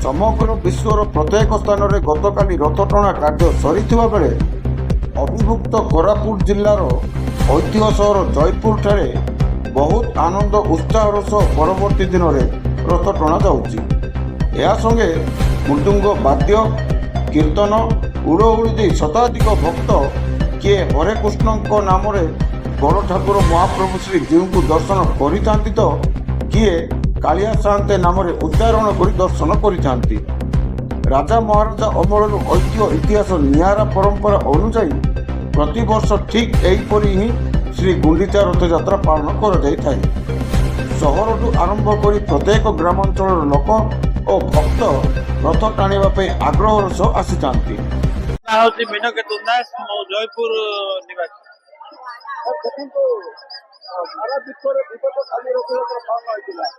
समग्र विश्वर प्रत्येक स्थान में गतकाली रथटणा कार्य सरीथिबा बेले अभिभुक्त कोरापुट जिल्लार ऐतिह्य सहर जयपुर ठारे बहुत आनंद उत्साहर सह परवर्ती दिन में रथ टणा जाउछि। या संगे मृदुंग वाद्य कीर्तन उड़उड़ी दे शताधिक भक्त किए हरे कृष्ण नाम बड़ ठाकुर महाप्रभु श्री जीव को दर्शन करिथांती तो किए कालिया सान्ते नाम उच्चारण कर दर्शन करिथांती। राजा महाराजा अमलर ऐतिह्य इतिहास निआरा परंपरा अनुसार प्रतिवर्ष ठीक एहीपरि ही श्री गुंडीचा रथयात्रा पालन कर सहरठू आरंभ कर प्रत्येक ग्रामांचल लोक और भक्त रथ टाणिबा आग्रह सह आसी थांती। मीनकेतन दास जयपुर निवासी। सारा विश्व में विगत काली रथयात्रा पालन होता है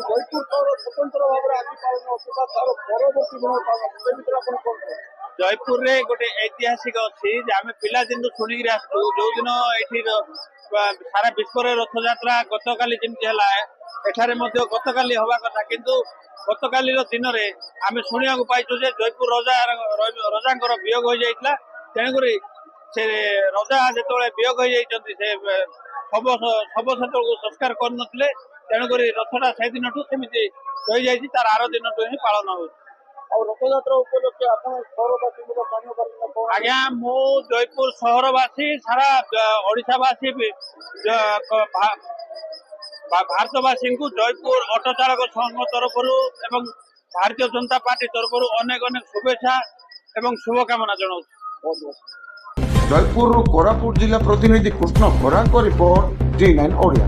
जयपुर सहर स्वतंत्र भाव में आज पालन होता तार परवर्ती दिन पालन जयपुर रे गोटे ऐतिहासिक अच्छी आम पिला दिन शुणिक आसू जो दिन ये सारा विश्व रथ यात्रा गतकाली जमी है गतकाली हवा कथा किंतु गतकाली दिन में आम शुणा पाइचु जयपुर रजा वियोग हो जाता तेणुक से रजा जो वियोग हो शब को संस्कार करते तेणुक रथटा से दिन सेमती रही जाती तार आर दिन ही पालन हो रथयात्रा उपलक्षे आज्ञा मु जयपुर सहरवासी सारा ओडिशावासी भारतवासी को जयपुर ऑटो चालक संघ तरफ एवं भारतीय जनता पार्टी तरफ अनेक अनेक शुभेच्छा एवं शुभकामना जनाऊँ। जयपुर कोरापुट जिला प्रतिनिधि कृष्ण खरांक रिपोर्ट G9 ओडिया।